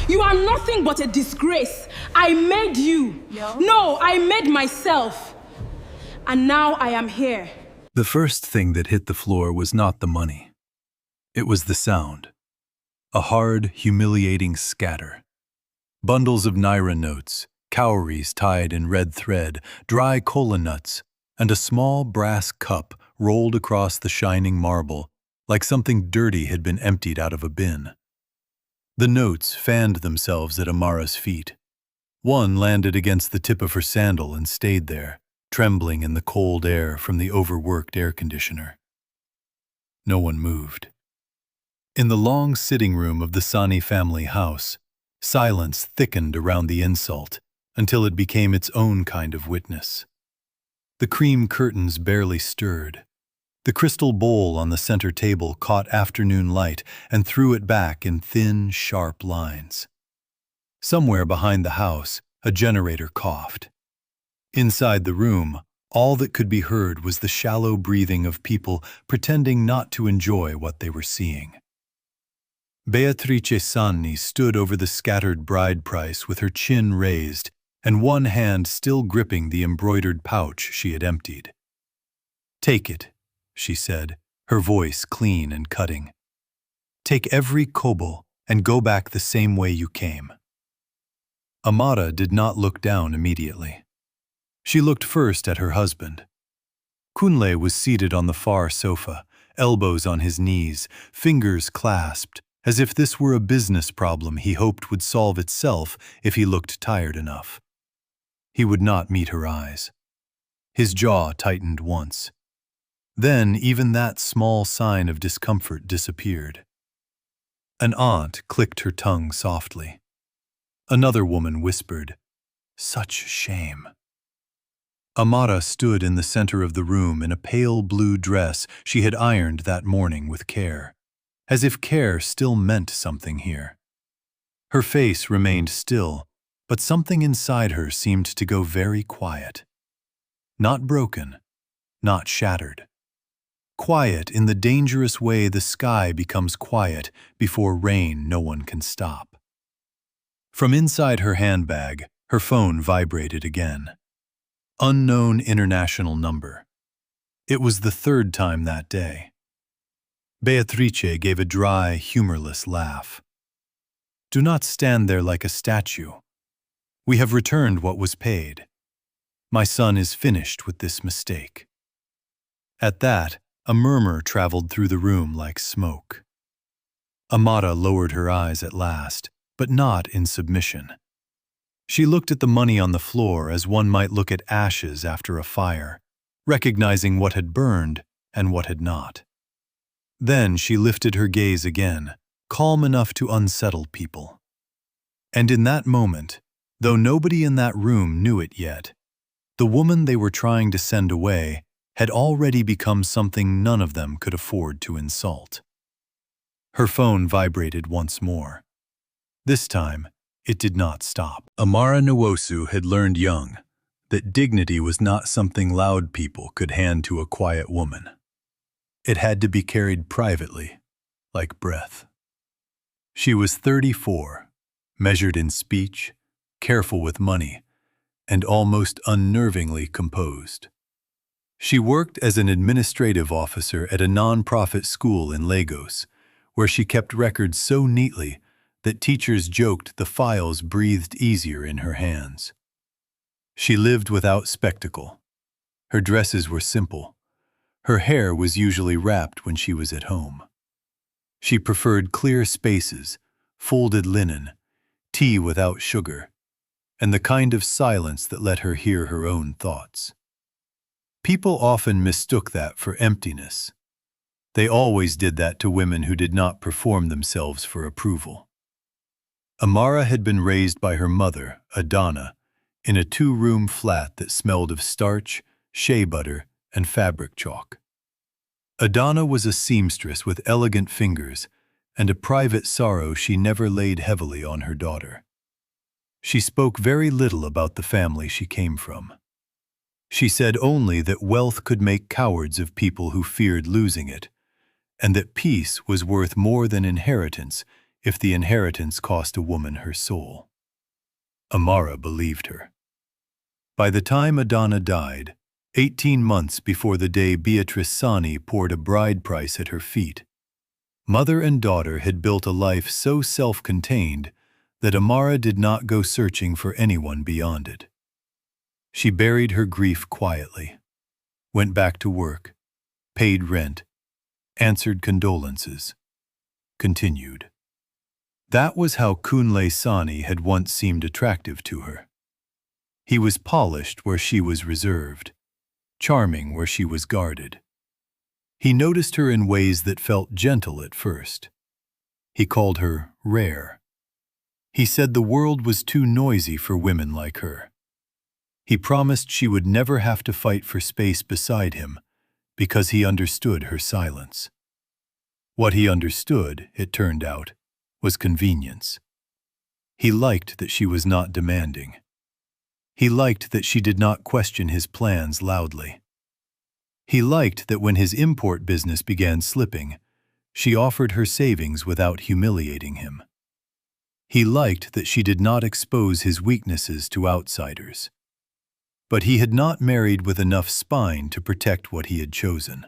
You are nothing but a disgrace. I made you. No, I made myself. And now I am here. The first thing that hit the floor was not the money. It was the sound. A hard, humiliating scatter. Bundles of naira notes, cowries tied in red thread, dry kola nuts, and a small brass cup rolled across the shining marble like something dirty had been emptied out of a bin. The notes fanned themselves at Amara's feet. One landed against the tip of her sandal and stayed there, trembling in the cold air from the overworked air conditioner. No one moved. In the long sitting room of the Sani family house, silence thickened around the insult until it became its own kind of witness. The cream curtains barely stirred. The crystal bowl on the center table caught afternoon light and threw it back in thin, sharp lines. Somewhere behind the house, a generator coughed. Inside the room, all that could be heard was the shallow breathing of people pretending not to enjoy what they were seeing. Beatrice Sanni stood over the scattered bride price with her chin raised and one hand still gripping the embroidered pouch she had emptied. "Take it," she said, her voice clean and cutting. "Take every kobo and go back the same way you came." Amara did not look down immediately. She looked first at her husband. Kunle was seated on the far sofa, elbows on his knees, fingers clasped, as if this were a business problem he hoped would solve itself if he looked tired enough. He would not meet her eyes. His jaw tightened once. Then even that small sign of discomfort disappeared. An aunt clicked her tongue softly. Another woman whispered, "Such shame." Amara stood in the center of the room in a pale blue dress she had ironed that morning with care, as if care still meant something here. Her face remained still, but something inside her seemed to go very quiet. Not broken, not shattered. Quiet in the dangerous way the sky becomes quiet before rain no one can stop. From inside her handbag, her phone vibrated again. Unknown international number. It was the third time that day. Beatrice gave a dry, humorless laugh. "Do not stand there like a statue. We have returned what was paid. My son is finished with this mistake." At that, a murmur traveled through the room like smoke. Amara lowered her eyes at last, but not in submission. She looked at the money on the floor as one might look at ashes after a fire, recognizing what had burned and what had not. Then she lifted her gaze again, calm enough to unsettle people. And in that moment, though nobody in that room knew it yet, the woman they were trying to send away had already become something none of them could afford to insult. Her phone vibrated once more. This time, it did not stop. Amara Nwosu had learned young that dignity was not something loud people could hand to a quiet woman. It had to be carried privately, like breath. She was 34, measured in speech, careful with money, and almost unnervingly composed. She worked as an administrative officer at a non-profit school in Lagos, where she kept records so neatly that teachers joked the files breathed easier in her hands. She lived without spectacle. Her dresses were simple. Her hair was usually wrapped when she was at home. She preferred clear spaces, folded linen, tea without sugar, and the kind of silence that let her hear her own thoughts. People often mistook that for emptiness. They always did that to women who did not perform themselves for approval. Amara had been raised by her mother, Adana, in a 2-room flat that smelled of starch, shea butter, and fabric chalk. Adana was a seamstress with elegant fingers and a private sorrow she never laid heavily on her daughter. She spoke very little about the family she came from. She said only that wealth could make cowards of people who feared losing it, and that peace was worth more than inheritance if the inheritance cost a woman her soul. Amara believed her. By the time Adana died, 18 months before the day Beatrice Sani poured a bride price at her feet, mother and daughter had built a life so self-contained that Amara did not go searching for anyone beyond it. She buried her grief quietly, went back to work, paid rent, answered condolences, continued. That was how Kunle Sani had once seemed attractive to her. He was polished where she was reserved, charming where she was guarded. He noticed her in ways that felt gentle at first. He called her rare. He said the world was too noisy for women like her. He promised she would never have to fight for space beside him because he understood her silence. What he understood, it turned out, was convenience. He liked that she was not demanding. He liked that she did not question his plans loudly. He liked that when his import business began slipping, she offered her savings without humiliating him. He liked that she did not expose his weaknesses to outsiders. But he had not married with enough spine to protect what he had chosen.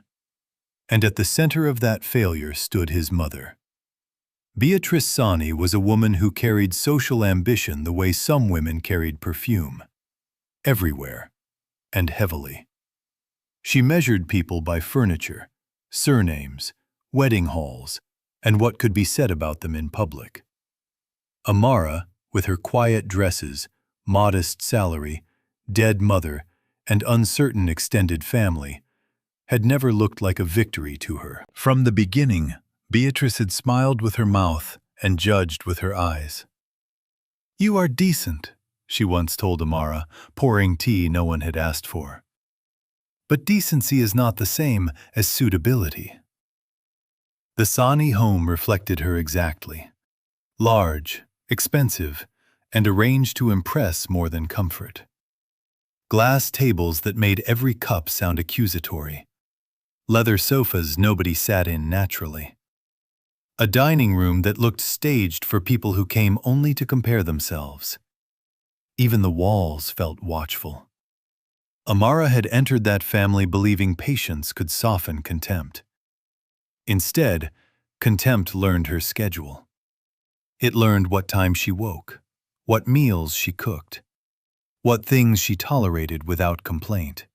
And at the center of that failure stood his mother. Beatrice Sani was a woman who carried social ambition the way some women carried perfume. Everywhere, and heavily. She measured people by furniture, surnames, wedding halls, and what could be said about them in public. Amara, with her quiet dresses, modest salary, dead mother, and uncertain extended family, had never looked like a victory to her. From the beginning, Beatrice had smiled with her mouth and judged with her eyes. "You are decent," she once told Amara, pouring tea no one had asked for. "But decency is not the same as suitability." The Sani home reflected her exactly. Large, expensive, and arranged to impress more than comfort. Glass tables that made every cup sound accusatory. Leather sofas nobody sat in naturally. A dining room that looked staged for people who came only to compare themselves. Even the walls felt watchful. Amara had entered that family believing patience could soften contempt. Instead, contempt learned her schedule. It learned what time she woke, what meals she cooked, what things she tolerated without complaint.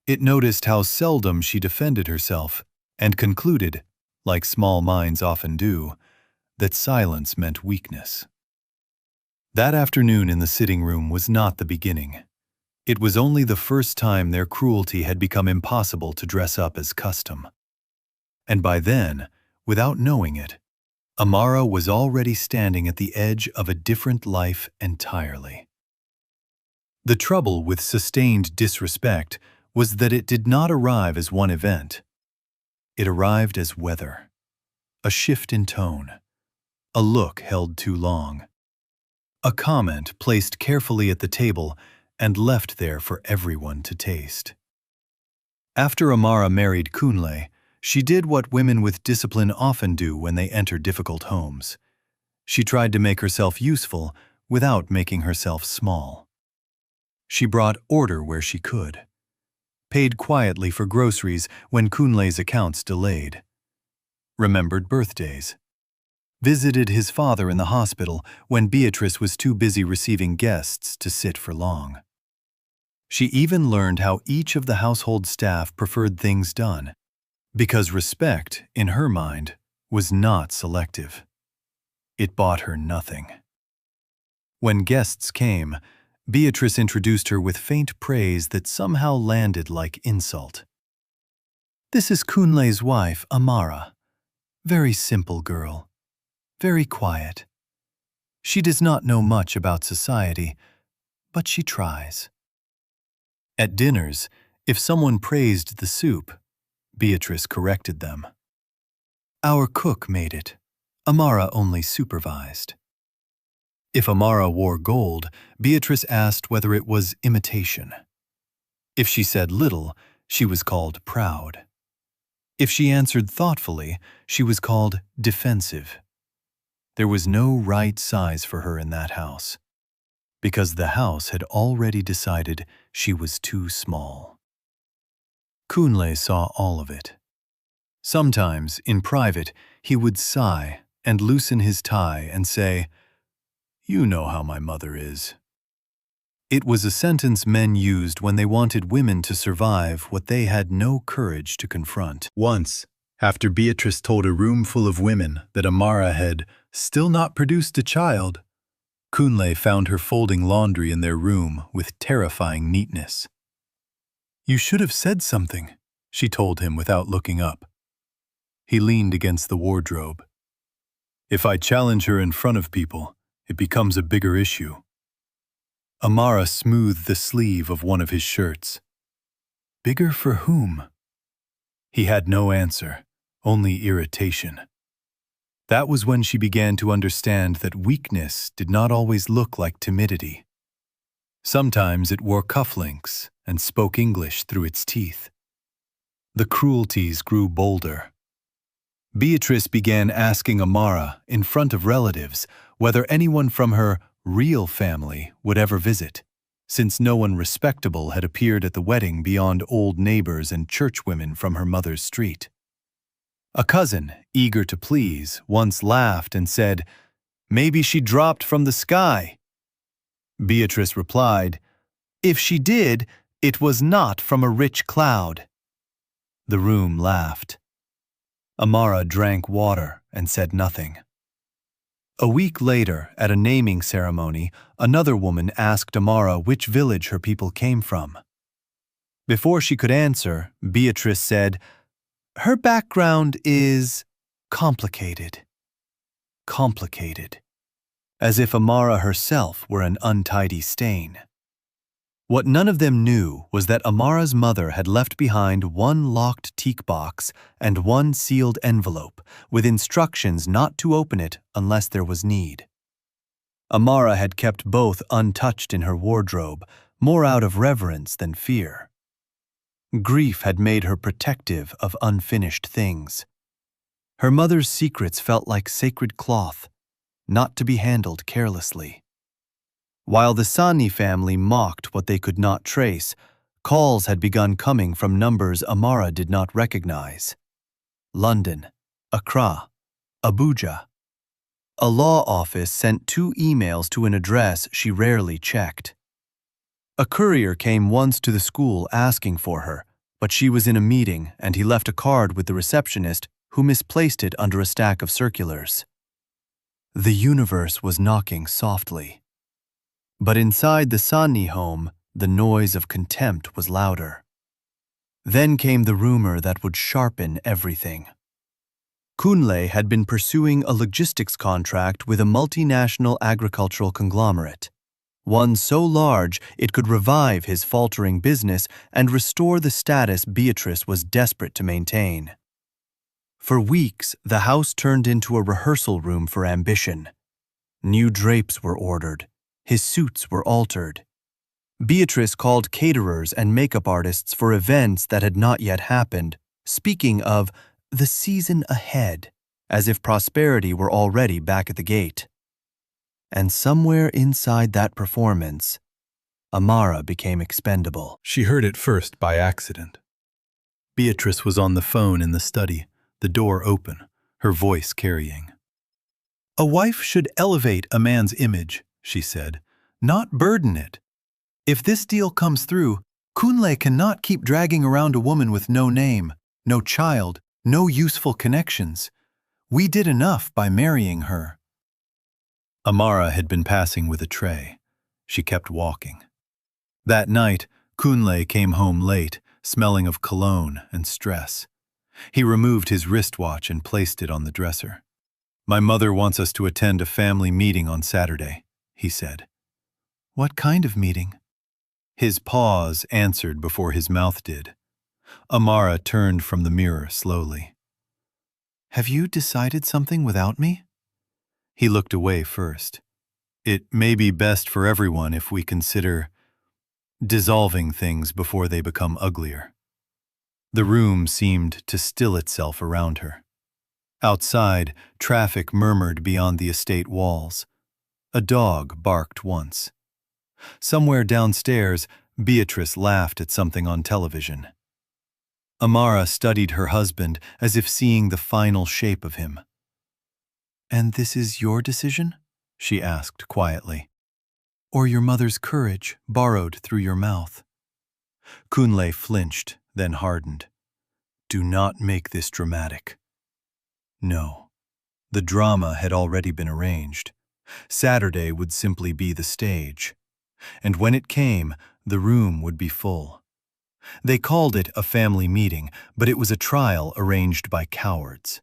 It noticed how seldom she defended herself and concluded, like small minds often do, that silence meant weakness. That afternoon in the sitting room was not the beginning. It was only the first time their cruelty had become impossible to dress up as custom. And by then, without knowing it, Amara was already standing at the edge of a different life entirely. The trouble with sustained disrespect was that it did not arrive as one event. It arrived as weather, a shift in tone, a look held too long, a comment placed carefully at the table and left there for everyone to taste. After Amara married Kunle, she did what women with discipline often do when they enter difficult homes. She tried to make herself useful without making herself small. She brought order where she could, paid quietly for groceries when Kunle's accounts delayed, remembered birthdays, visited his father in the hospital when Beatrice was too busy receiving guests to sit for long. She even learned how each of the household staff preferred things done, because respect, in her mind, was not selective. It bought her nothing. When guests came, Beatrice introduced her with faint praise that somehow landed like insult. "This is Kunle's wife, Amara. Very simple girl. Very quiet. She does not know much about society, but she tries." At dinners, if someone praised the soup, Beatrice corrected them. "Our cook made it. Amara only supervised." If Amara wore gold, Beatrice asked whether it was imitation. If she said little, she was called proud. If she answered thoughtfully, she was called defensive. There was no right size for her in that house, because the house had already decided she was too small. Kunle saw all of it. Sometimes, in private, he would sigh and loosen his tie and say, "You know how my mother is." It was a sentence men used when they wanted women to survive what they had no courage to confront. Once, after Beatrice told a room full of women that Amara had still not produced a child, Kunle found her folding laundry in their room with terrifying neatness. "You should have said something," she told him without looking up. He leaned against the wardrobe. "If I challenge her in front of people, it becomes a bigger issue." Amara smoothed the sleeve of one of his shirts. "Bigger for whom?" He had no answer, only irritation. That was when she began to understand that weakness did not always look like timidity. Sometimes it wore cufflinks and spoke English through its teeth. The cruelties grew bolder. Beatrice began asking Amara, in front of relatives, whether anyone from her real family would ever visit, since no one respectable had appeared at the wedding beyond old neighbors and churchwomen from her mother's street. A cousin, eager to please, once laughed and said, "Maybe she dropped from the sky." Beatrice replied, "If she did, it was not from a rich cloud." The room laughed. Amara drank water and said nothing. A week later, at a naming ceremony, another woman asked Amara which village her people came from. Before she could answer, Beatrice said, "Her background is complicated." Complicated. As if Amara herself were an untidy stain. What none of them knew was that Amara's mother had left behind one locked teak box and one sealed envelope, with instructions not to open it unless there was need. Amara had kept both untouched in her wardrobe, more out of reverence than fear. Grief had made her protective of unfinished things. Her mother's secrets felt like sacred cloth, not to be handled carelessly. While the Sani family mocked what they could not trace, calls had begun coming from numbers Amara did not recognize. London, Accra, Abuja. A law office sent 2 emails to an address she rarely checked. A courier came once to the school asking for her, but she was in a meeting and he left a card with the receptionist who misplaced it under a stack of circulars. The universe was knocking softly. But inside the Sani home, the noise of contempt was louder. Then came the rumor that would sharpen everything. Kunle had been pursuing a logistics contract with a multinational agricultural conglomerate, one so large it could revive his faltering business and restore the status Beatrice was desperate to maintain. For weeks, the house turned into a rehearsal room for ambition. New drapes were ordered. His suits were altered. Beatrice called caterers and makeup artists for events that had not yet happened, speaking of the season ahead, as if prosperity were already back at the gate. And somewhere inside that performance, Amara became expendable. She heard it first by accident. Beatrice was on the phone in the study, the door open, her voice carrying. "A wife should elevate a man's image," she said, "not burden it. If this deal comes through, Kunle cannot keep dragging around a woman with no name, no child, no useful connections. We did enough by marrying her." Amara had been passing with a tray. She kept walking. That night, Kunle came home late, smelling of cologne and stress. He removed his wristwatch and placed it on the dresser. "My mother wants us to attend a family meeting on Saturday," he said. "What kind of meeting?" His pause answered before his mouth did. Amara turned from the mirror slowly. "Have you decided something without me?" He looked away first. "It may be best for everyone if we consider dissolving things before they become uglier." The room seemed to still itself around her. Outside, traffic murmured beyond the estate walls. A dog barked once. Somewhere downstairs, Beatrice laughed at something on television. Amara studied her husband as if seeing the final shape of him. "And this is your decision?" she asked quietly. "Or your mother's courage borrowed through your mouth?" Kunle flinched, then hardened. "Do not make this dramatic." No. The drama had already been arranged. Saturday would simply be the stage. And when it came, the room would be full. They called it a family meeting, but it was a trial arranged by cowards.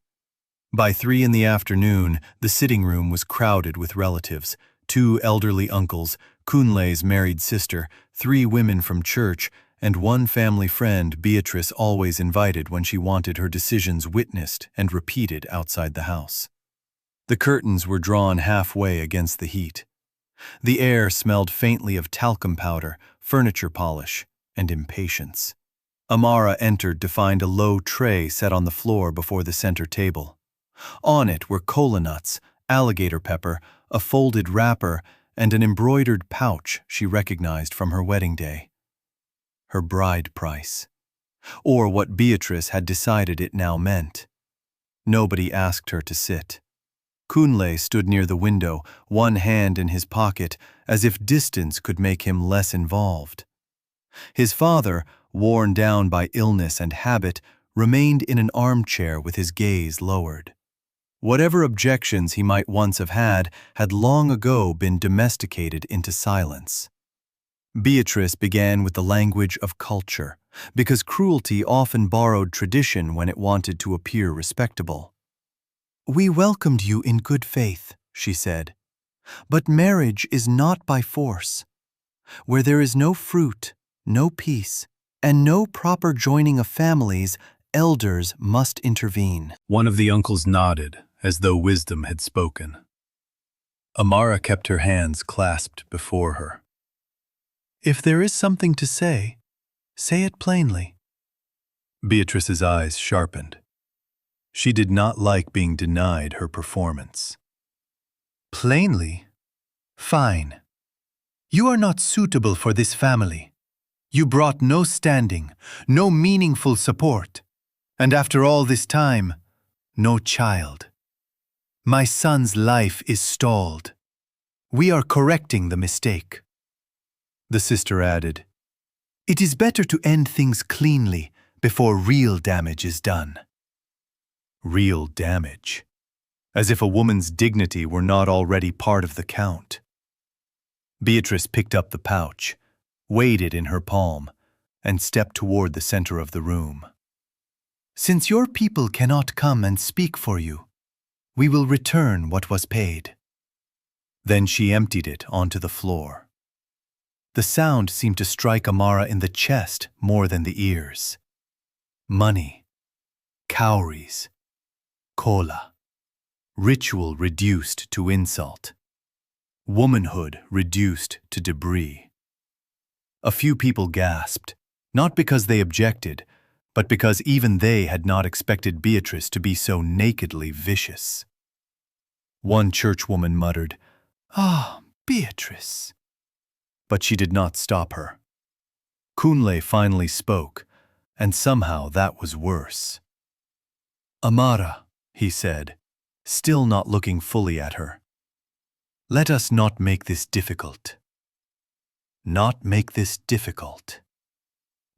By 3 in the afternoon, the sitting room was crowded with relatives, 2 elderly uncles, Kunle's married sister, 3 women from church, and 1 family friend Beatrice always invited when she wanted her decisions witnessed and repeated outside the house. The curtains were drawn halfway against the heat. The air smelled faintly of talcum powder, furniture polish, and impatience. Amara entered to find a low tray set on the floor before the center table. On it were cola nuts, alligator pepper, a folded wrapper, and an embroidered pouch she recognized from her wedding day. Her bride price. Or what Beatrice had decided it now meant. Nobody asked her to sit. Kunle stood near the window, one hand in his pocket, as if distance could make him less involved. His father, worn down by illness and habit, remained in an armchair with his gaze lowered. Whatever objections he might once have had long ago been domesticated into silence. Beatrice began with the language of culture, because cruelty often borrowed tradition when it wanted to appear respectable. "We welcomed you in good faith," she said, "but marriage is not by force. Where there is no fruit, no peace, and no proper joining of families, elders must intervene." One of the uncles nodded, as though wisdom had spoken. Amara kept her hands clasped before her. "If there is something to say it plainly." Beatrice's eyes sharpened. She did not like being denied her performance. "Plainly? Fine. You are not suitable for this family. You brought no standing, no meaningful support, and after all this time, no child. My son's life is stalled. We are correcting the mistake." The sister added, "It is better to end things cleanly before real damage is done." Real damage. As if a woman's dignity were not already part of the count. Beatrice picked up the pouch, weighed it in her palm, and stepped toward the center of the room. "Since your people cannot come and speak for you, we will return what was paid." Then she emptied it onto the floor. The sound seemed to strike Amara in the chest more than the ears. Money, cowries, cola, ritual reduced to insult, womanhood reduced to debris. A few people gasped, not because they objected, but because even they had not expected Beatrice to be so nakedly vicious. One churchwoman muttered, "Ah, Beatrice." But she did not stop her. Kunle finally spoke, and somehow that was worse. "Amara," he said, still not looking fully at her. "Let us not make this difficult." Not make this difficult.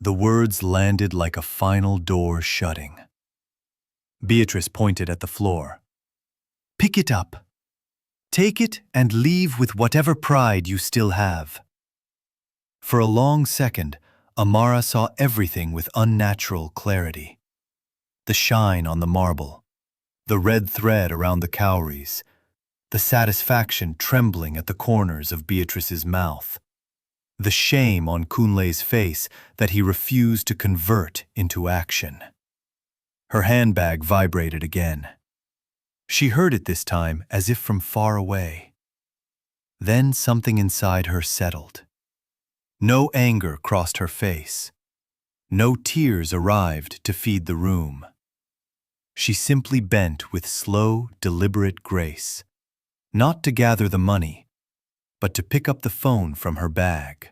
The words landed like a final door shutting. Beatrice pointed at the floor. "Pick it up. Take it and leave with whatever pride you still have." For a long second, Amara saw everything with unnatural clarity. The shine on the marble, the red thread around the cowries, the satisfaction trembling at the corners of Beatrice's mouth, the shame on Kunle's face that he refused to convert into action. Her handbag vibrated again. She heard it this time as if from far away. Then something inside her settled. No anger crossed her face. No tears arrived to feed the room. She simply bent with slow, deliberate grace, not to gather the money, but to pick up the phone from her bag.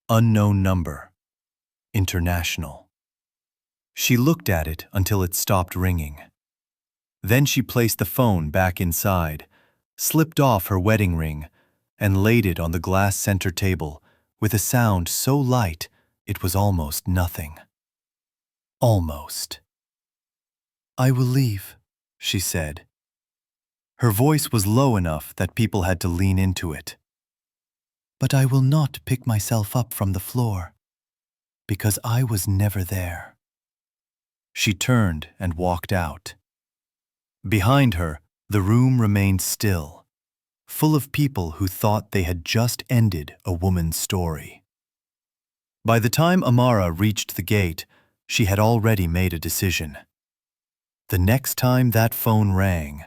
Unknown number. International. She looked at it until it stopped ringing. Then she placed the phone back inside, slipped off her wedding ring, and laid it on the glass center table with a sound so light it was almost nothing. Almost. "I will leave," she said. Her voice was low enough that people had to lean into it. "But I will not pick myself up from the floor, because I was never there." She turned and walked out. Behind her, the room remained still, full of people who thought they had just ended a woman's story. By the time Amara reached the gate, she had already made a decision. The next time that phone rang,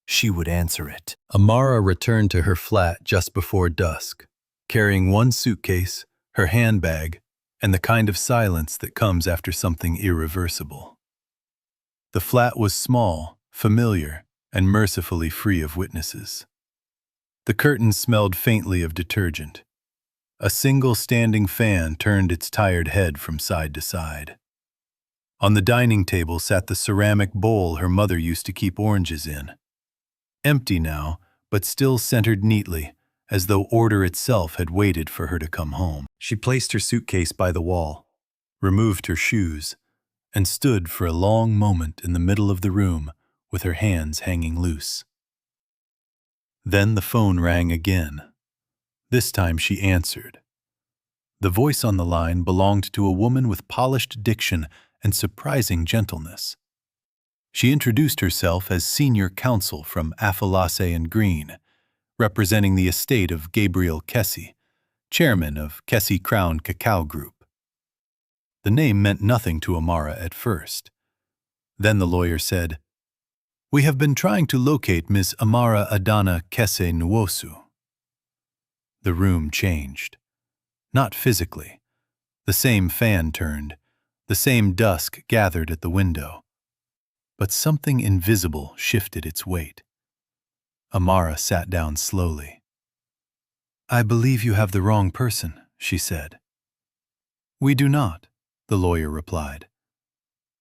she would answer it. Amara returned to her flat just before dusk, carrying one suitcase, her handbag, and the kind of silence that comes after something irreversible. The flat was small, familiar, and mercifully free of witnesses. The curtains smelled faintly of detergent. A single standing fan turned its tired head from side to side. On the dining table sat the ceramic bowl her mother used to keep oranges in. Empty now, but still centered neatly, as though order itself had waited for her to come home. She placed her suitcase by the wall, removed her shoes, and stood for a long moment in the middle of the room with her hands hanging loose. Then the phone rang again. This time she answered. The voice on the line belonged to a woman with polished diction and surprising gentleness. She introduced herself as senior counsel from Affalace and Green, representing the estate of Gabriel Kessie, chairman of Kessie Crown Cacao Group. The name meant nothing to Amara at first. Then the lawyer said, "We have been trying to locate Miss Amara Adana Kese Nwosu." The room changed. Not physically. The same fan turned, the same dusk gathered at the window. But something invisible shifted its weight. Amara sat down slowly. "I believe you have the wrong person," she said. "We do not," the lawyer replied.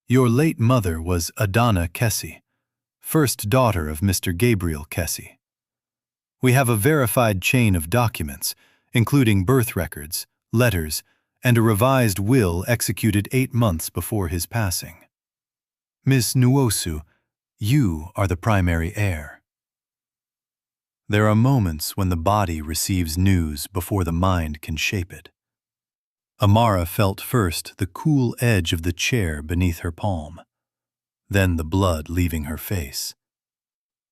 "Your late mother was Adana Kessie, first daughter of Mr. Gabriel Kessie. We have a verified chain of documents, including birth records, letters, and a revised will executed 8 months before his passing. Miss Nwosu, you are the primary heir." There are moments when the body receives news before the mind can shape it. Amara felt first the cool edge of the chair beneath her palm, then the blood leaving her face.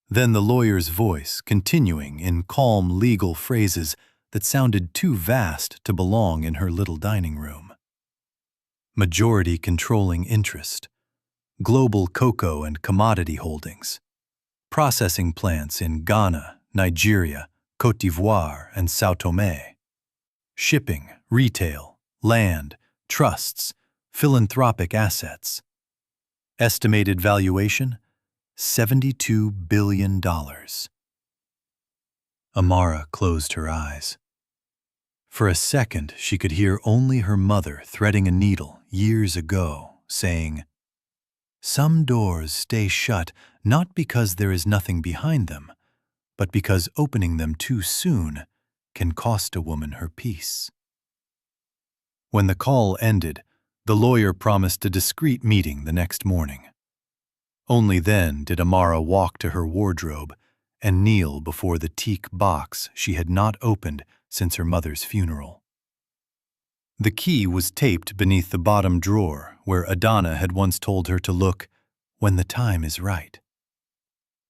Then the lawyer's voice continuing in calm legal phrases that sounded too vast to belong in her little dining room. Majority controlling interest, global cocoa and commodity holdings, processing plants in Ghana, Nigeria, Côte d'Ivoire, and São Tomé, shipping, retail, land, trusts, philanthropic assets. Estimated valuation, $72 billion. Amara closed her eyes. For a second, she could hear only her mother threading a needle years ago, saying, "Some doors stay shut not because there is nothing behind them, but because opening them too soon can cost a woman her peace." When the call ended, the lawyer promised a discreet meeting the next morning. Only then did Amara walk to her wardrobe and kneel before the teak box she had not opened since her mother's funeral. The key was taped beneath the bottom drawer where Adana had once told her to look when the time is right.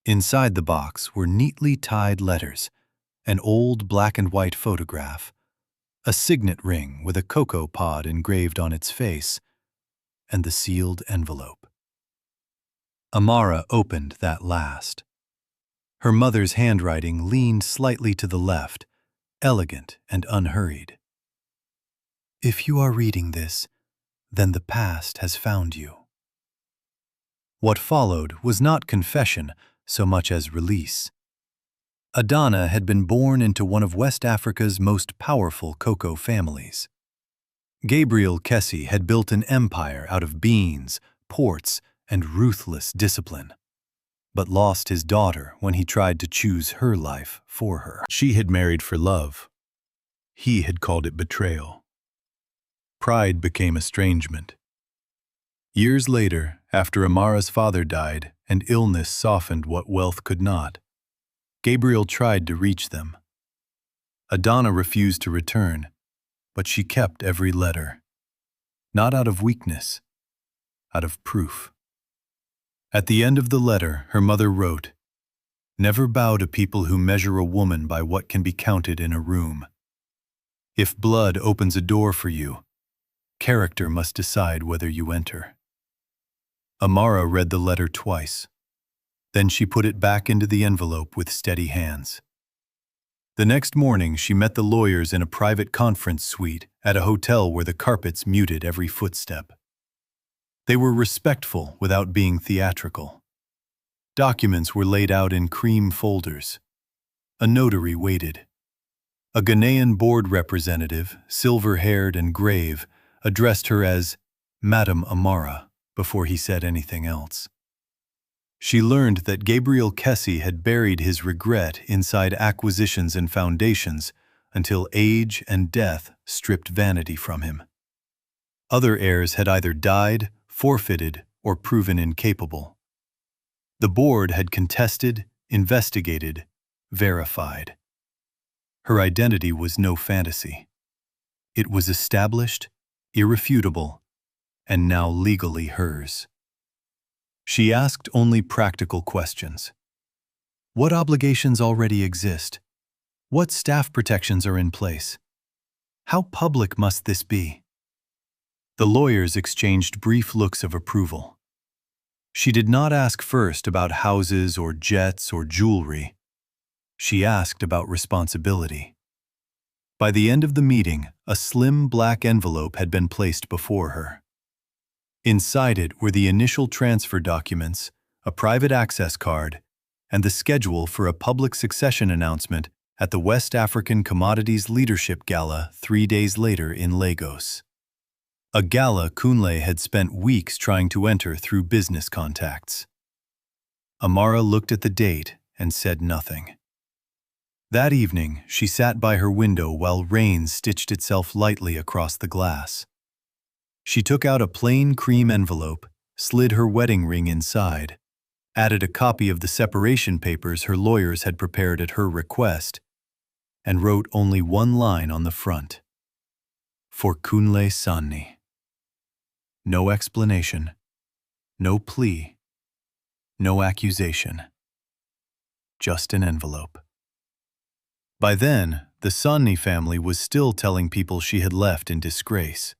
Inside the box were neatly tied letters, an old black and white photograph, a signet ring with a cocoa pod engraved on its face, and the sealed envelope. Amara opened that last. Her mother's handwriting leaned slightly to the left, elegant and unhurried. "If you are reading this, then the past has found you." What followed was not confession so much as release. Adana had been born into one of West Africa's most powerful cocoa families. Gabriel Kessie had built an empire out of beans, ports, and ruthless discipline, but lost his daughter when he tried to choose her life for her. She had married for love. He had called it betrayal. Pride became estrangement. Years later, after Amara's father died and illness softened what wealth could not, Gabriel tried to reach them. Adana refused to return, but she kept every letter, not out of weakness, out of proof. At the end of the letter, her mother wrote, "Never bow to people who measure a woman by what can be counted in a room. If blood opens a door for you, character must decide whether you enter." Amara read the letter twice. Then she put it back into the envelope with steady hands. The next morning, she met the lawyers in a private conference suite at a hotel where the carpets muted every footstep. They were respectful without being theatrical. Documents were laid out in cream folders. A notary waited. A Ghanaian board representative, silver-haired and grave, addressed her as Madam Amara before he said anything else. She learned that Gabriel Kessie had buried his regret inside acquisitions and foundations until age and death stripped vanity from him. Other heirs had either died, forfeited, or proven incapable. The board had contested, investigated, verified. Her identity was no fantasy. It was established, irrefutable, and now legally hers. She asked only practical questions. What obligations already exist? What staff protections are in place? How public must this be? The lawyers exchanged brief looks of approval. She did not ask first about houses or jets or jewelry. She asked about responsibility. By the end of the meeting, a slim black envelope had been placed before her. Inside it were the initial transfer documents, a private access card, and the schedule for a public succession announcement at the West African Commodities Leadership Gala 3 days later in Lagos. A gala Kunle had spent weeks trying to enter through business contacts. Amara looked at the date and said nothing. That evening, she sat by her window while rain stitched itself lightly across the glass. She took out a plain cream envelope, slid her wedding ring inside, added a copy of the separation papers her lawyers had prepared at her request, and wrote only one line on the front. For Kunle Sanni. No explanation, no plea, no accusation. Just an envelope. By then, the Sanni family was still telling people she had left in disgrace.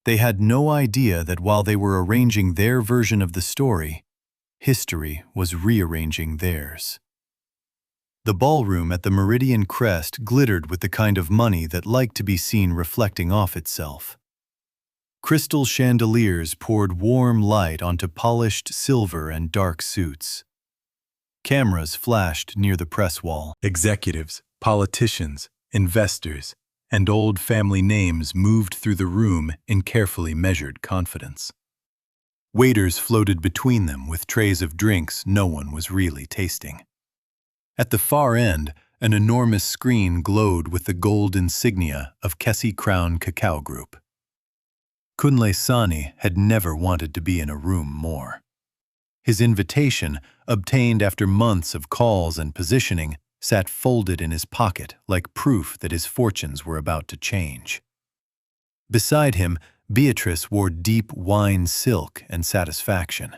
They had no idea that while they were arranging their version of the story, history was rearranging theirs. The ballroom at the Meridian Crest glittered with the kind of money that liked to be seen reflecting off itself. Crystal chandeliers poured warm light onto polished silver and dark suits. Cameras flashed near the press wall. Executives, politicians, investors, and old family names moved through the room in carefully measured confidence. Waiters floated between them with trays of drinks no one was really tasting. At the far end, an enormous screen glowed with the gold insignia of Kessie Crown Cacao Group. Kunle Sanni had never wanted to be in a room more. His invitation, obtained after months of calls and positioning, sat folded in his pocket like proof that his fortunes were about to change. Beside him, Beatrice wore deep wine silk and satisfaction.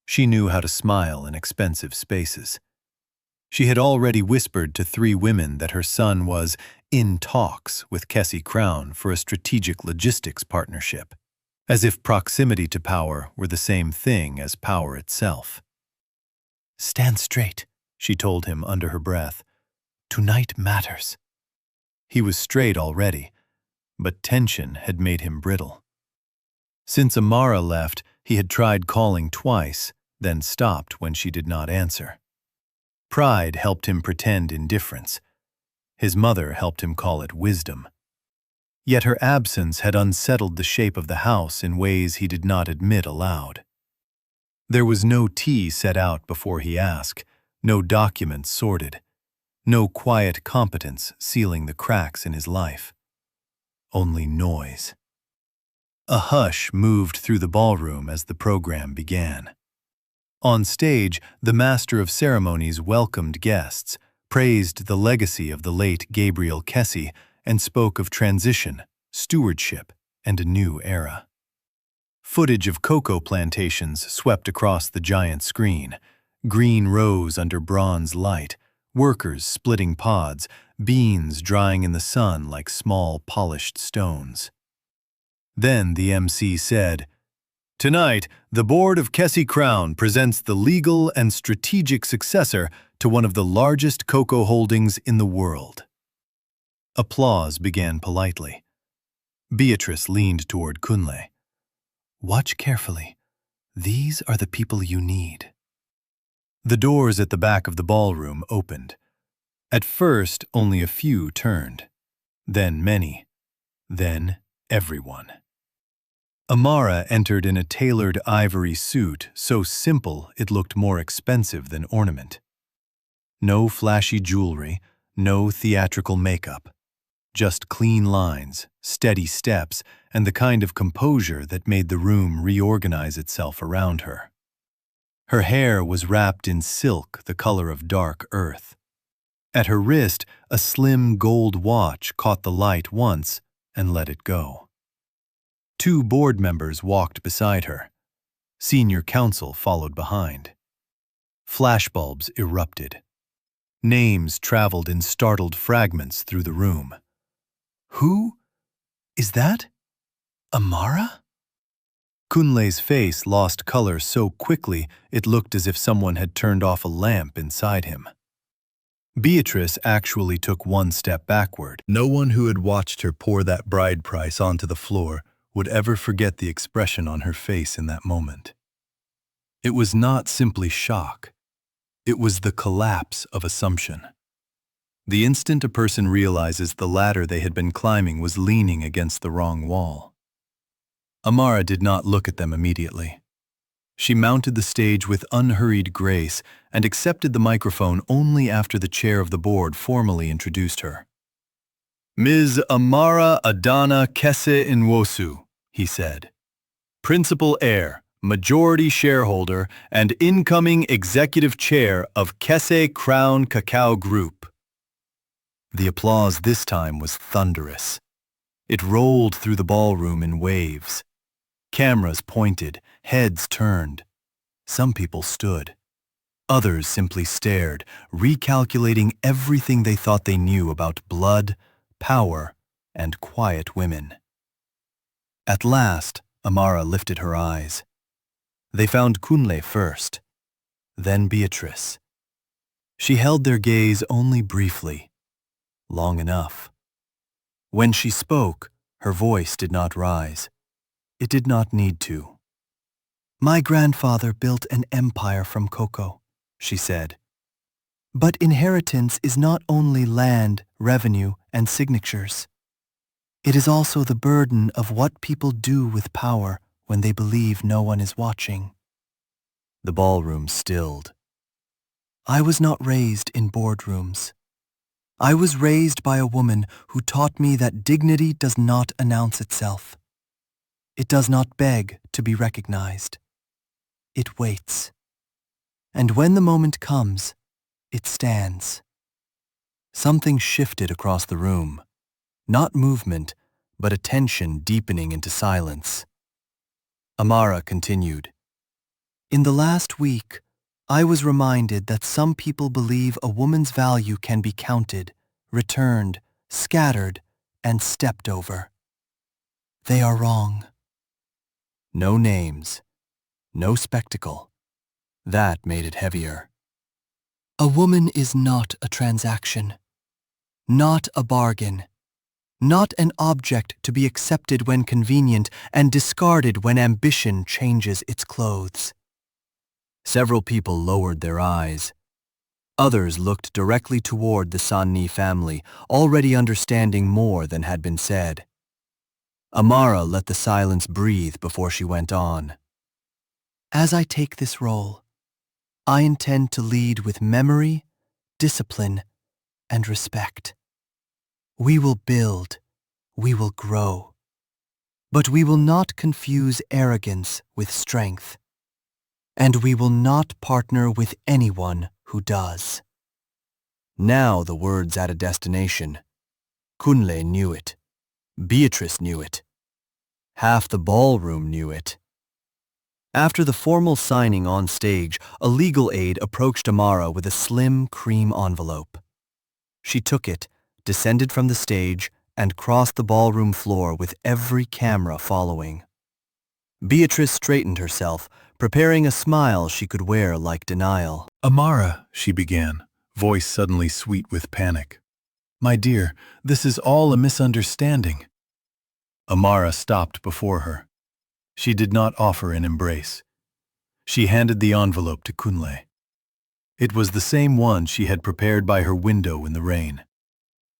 She knew how to smile in expensive spaces. She had already whispered to 3 women that her son was in talks with Kessie Crown for a strategic logistics partnership, as if proximity to power were the same thing as power itself. "Stand straight," she told him under her breath. "Tonight matters." He was straight already, but tension had made him brittle. Since Amara left, He had tried calling twice, then stopped when she did not answer. Pride helped him pretend indifference. His mother helped him call it wisdom. Yet her absence had unsettled the shape of the house in ways he did not admit aloud. There was no tea set out before he asked, no documents sorted, no quiet competence sealing the cracks in his life. Only noise. A hush moved through the ballroom as the program began. On stage, the master of ceremonies welcomed guests, praised the legacy of the late Gabriel Kessie, and spoke of transition, stewardship, and a new era. Footage of cocoa plantations swept across the giant screen, green rows under bronze light, workers splitting pods, beans drying in the sun like small polished stones. Then the MC said, "Tonight, the board of Kessie Crown presents the legal and strategic successor to one of the largest cocoa holdings in the world." Applause began politely. Beatrice leaned toward Kunle. "Watch carefully. These are the people you need." The doors at the back of the ballroom opened. At first, only a few turned. Then many. Then everyone. Amara entered in a tailored ivory suit so simple it looked more expensive than ornament. No flashy jewelry, no theatrical makeup. Just clean lines, steady steps, and the kind of composure that made the room reorganize itself around her. Her hair was wrapped in silk the color of dark earth. At her wrist, a slim gold watch caught the light once and let it go. 2 board members walked beside her. Senior counsel followed behind. Flashbulbs erupted. Names traveled in startled fragments through the room. Who? Is that Amara? Kunle's face lost color so quickly it looked as if someone had turned off a lamp inside him. Beatrice actually took one step backward. No one who had watched her pour that bride price onto the floor would ever forget the expression on her face in that moment. It was not simply shock. It was the collapse of assumption. The instant a person realizes the ladder they had been climbing was leaning against the wrong wall. Amara did not look at them immediately. She mounted the stage with unhurried grace and accepted the microphone only after the chair of the board formally introduced her. "Ms. Amara Adana Kessie Nwosu," he said. "Principal heir, majority shareholder, and incoming executive chair of Kessie Crown Cacao Group." The applause this time was thunderous. It rolled through the ballroom in waves. Cameras pointed, heads turned. Some people stood. Others simply stared, recalculating everything they thought they knew about blood, power, and quiet women. At last, Amara lifted her eyes. They found Kunle first, then Beatrice. She held their gaze only briefly, long enough. When she spoke, her voice did not rise. It did not need to. "My grandfather built an empire from cocoa," she said. "But inheritance is not only land, revenue, and signatures. It is also the burden of what people do with power when they believe no one is watching." The ballroom stilled. "I was not raised in boardrooms. I was raised by a woman who taught me that dignity does not announce itself. It does not beg to be recognized. It waits. And when the moment comes, it stands." Something shifted across the room. Not movement, but attention deepening into silence. Amara continued, "In the last week, I was reminded that some people believe a woman's value can be counted, returned, scattered, and stepped over. They are wrong." No names, no spectacle. That made it heavier. "A woman is not a transaction, not a bargain. not an object to be accepted when convenient and discarded when ambition changes its clothes. Several people lowered their eyes. Others looked directly toward the Sanni family, already understanding more than had been said. Amara let the silence breathe before she went on. As I take this role, I intend to lead with memory, discipline, and respect. We will build, we will grow, but we will not confuse arrogance with strength, and we will not partner with anyone who does. Now the words had a destination. Kunle knew it. Beatrice knew it. Half the ballroom knew it. After the formal signing on stage, a legal aide approached Amara with a slim cream envelope. She took it, descended from the stage, and crossed the ballroom floor with every camera following. Beatrice straightened herself, preparing a smile she could wear like denial. "Amara," she began, voice suddenly sweet with panic. "My dear, this is all a misunderstanding." Amara stopped before her. She did not offer an embrace. She handed the envelope to Kunle. It was the same one she had prepared by her window in the rain.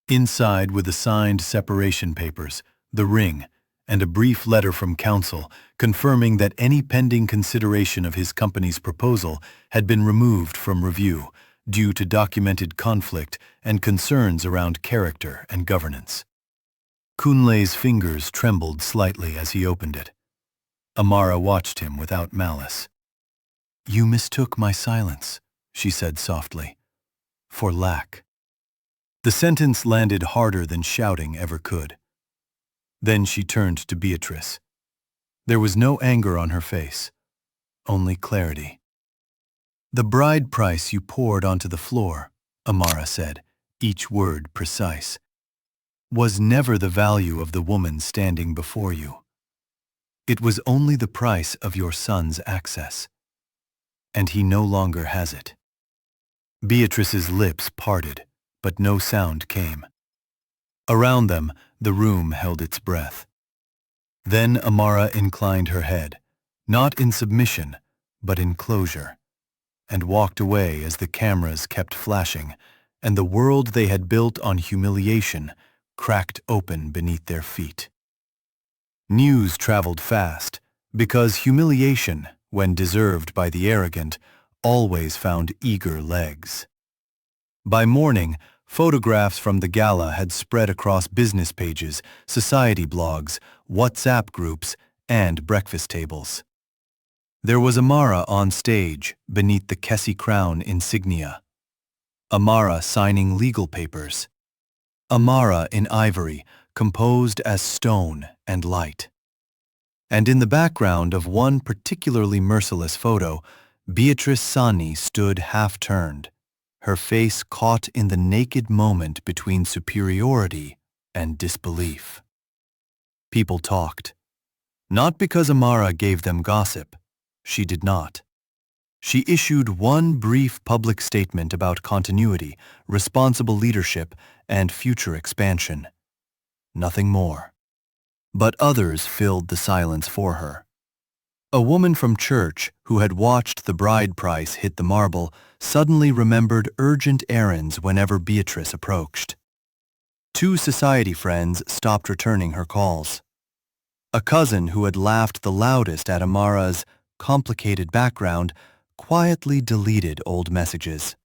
Inside were the signed separation papers, the ring, and a brief letter from counsel confirming that any pending consideration of his company's proposal had been removed from review due to documented conflict and concerns around character and governance. Kunle's fingers trembled slightly as he opened it. Amara watched him without malice. "You mistook my silence," she said softly, "for lack." The sentence landed harder than shouting ever could. Then she turned to Beatrice. There was no anger on her face, only clarity. "The bride price you poured onto the floor," Amara said, each word precise, "was never the value of the woman standing before you. It was only the price of your son's access. And he no longer has it." Beatrice's lips parted, but no sound came. Around them, the room held its breath. Then Amara inclined her head, not in submission, but in closure, and walked away as the cameras kept flashing, and the world they had built on humiliation cracked open beneath their feet. News traveled fast, because humiliation, when deserved by the arrogant, always found eager legs. By morning, photographs from the gala had spread across business pages, society blogs, WhatsApp groups, and breakfast tables. There was Amara on stage beneath the Kessie crown insignia. Amara signing legal papers. Amara in ivory, composed as stone and light. And in the background of one particularly merciless photo, Beatrice Sanni stood half-turned, her face caught in the naked moment between superiority and disbelief. People talked. Not because Amara gave them gossip. She did not. She issued one brief public statement about continuity, responsible leadership, and future expansion. Nothing more. But others filled the silence for her. A woman from church who had watched the bride price hit the marble suddenly remembered urgent errands whenever Beatrice approached. 2 society friends stopped returning her calls. A cousin who had laughed the loudest at Amara's complicated background quietly deleted old messages.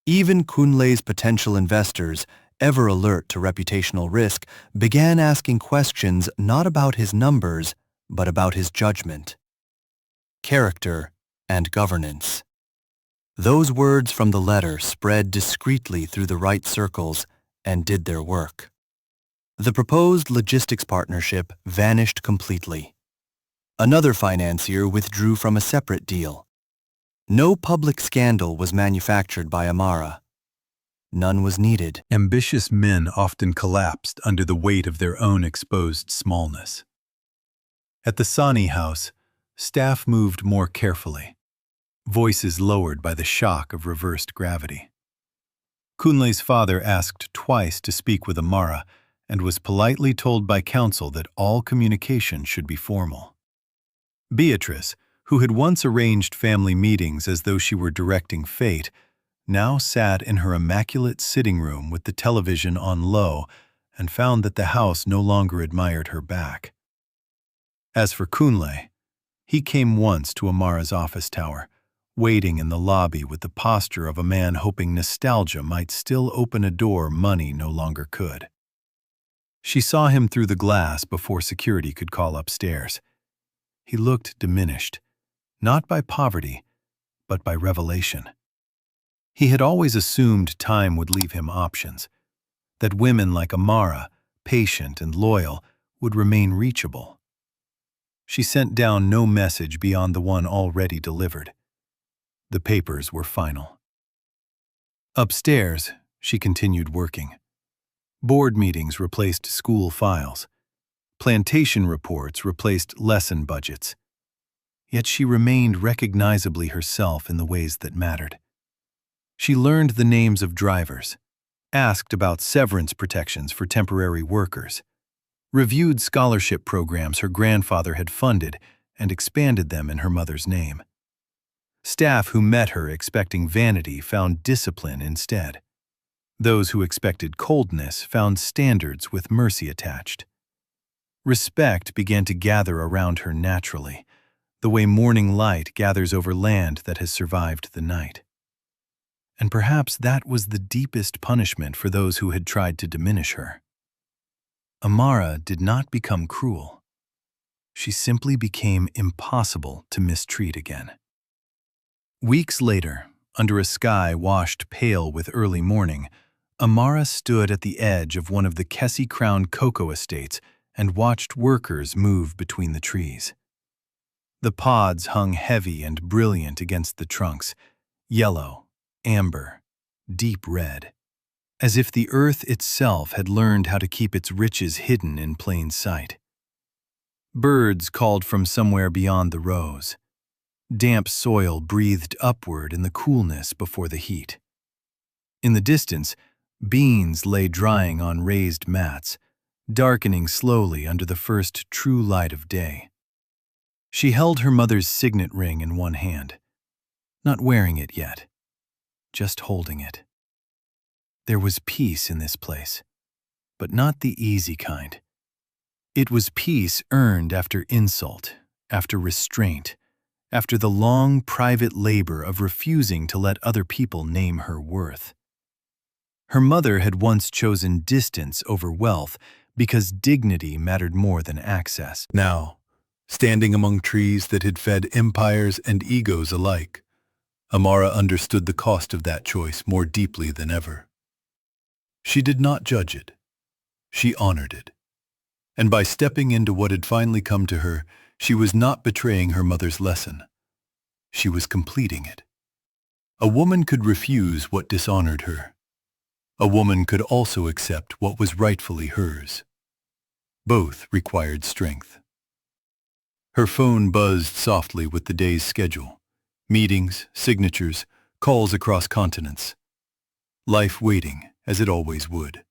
Even Kunle's potential investors, ever alert to reputational risk, began asking questions not about his numbers, but about his judgment, character, and governance. Those words from the letter spread discreetly through the right circles and did their work. The proposed logistics partnership vanished completely. Another financier withdrew from a separate deal. No public scandal was manufactured by Amara. None was needed. Ambitious men often collapsed under the weight of their own exposed smallness. At the Sanni house, staff moved more carefully, voices lowered by the shock of reversed gravity. Kunle's father asked twice to speak with Amara, and was politely told by counsel that all communication should be formal. Beatrice, who had once arranged family meetings as though she were directing fate, now sat in her immaculate sitting room with the television on low and found that the house no longer admired her back. As for Kunle, he came once to Amara's office tower, waiting in the lobby with the posture of a man hoping nostalgia might still open a door money no longer could. She saw him through the glass before security could call upstairs. He looked diminished, not by poverty, but by revelation. He had always assumed time would leave him options, that women like Amara, patient and loyal, would remain reachable. She sent down no message beyond the one already delivered. The papers were final. Upstairs, she continued working. Board meetings replaced school files. Plantation reports replaced lesson budgets. Yet she remained recognizably herself in the ways that mattered. She learned the names of drivers, asked about severance protections for temporary workers, reviewed scholarship programs her grandfather had funded and expanded them in her mother's name. Staff who met her expecting vanity found discipline instead. Those who expected coldness found standards with mercy attached. Respect began to gather around her naturally, the way morning light gathers over land that has survived the night. And perhaps that was the deepest punishment for those who had tried to diminish her. Amara did not become cruel. She simply became impossible to mistreat again. Weeks later, under a sky washed pale with early morning, Amara stood at the edge of one of the Kessie-crowned cocoa estates and watched workers move between the trees. The pods hung heavy and brilliant against the trunks, yellow, amber, deep red, as if the earth itself had learned how to keep its riches hidden in plain sight. Birds called from somewhere beyond the rows. Damp soil breathed upward in the coolness before the heat. In the distance, beans lay drying on raised mats, darkening slowly under the first true light of day. She held her mother's signet ring in one hand, not wearing it yet, just holding it. There was peace in this place, but not the easy kind. It was peace earned after insult, after restraint, after the long private labor of refusing to let other people name her worth. Her mother had once chosen distance over wealth because dignity mattered more than access. Now, standing among trees that had fed empires and egos alike, Amara understood the cost of that choice more deeply than ever. She did not judge it. She honored it. And by stepping into what had finally come to her, she was not betraying her mother's lesson. She was completing it. A woman could refuse what dishonored her. A woman could also accept what was rightfully hers. Both required strength. Her phone buzzed softly with the day's schedule. Meetings, signatures, calls across continents. Life waiting, as it always would.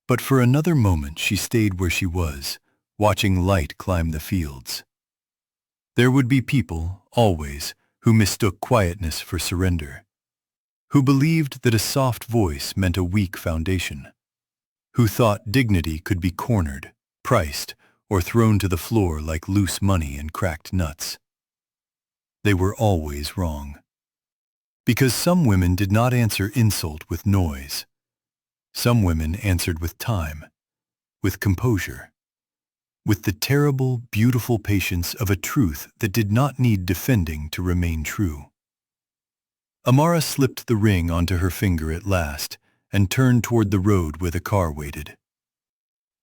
But for another moment she stayed where she was, watching light climb the fields. There would be people, always, who mistook quietness for surrender, who believed that a soft voice meant a weak foundation, who thought dignity could be cornered, priced, or thrown to the floor like loose money and cracked nuts. They were always wrong. Because some women did not answer insult with noise. Some women answered with time, with composure, with the terrible, beautiful patience of a truth that did not need defending to remain true. Amara slipped the ring onto her finger at last and turned toward the road where the car waited.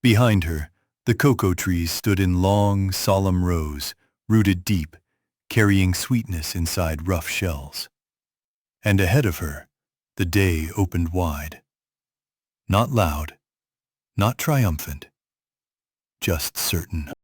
Behind her, the cocoa trees stood in long, solemn rows, rooted deep, carrying sweetness inside rough shells. And ahead of her, the day opened wide. Not loud, not triumphant, just certain.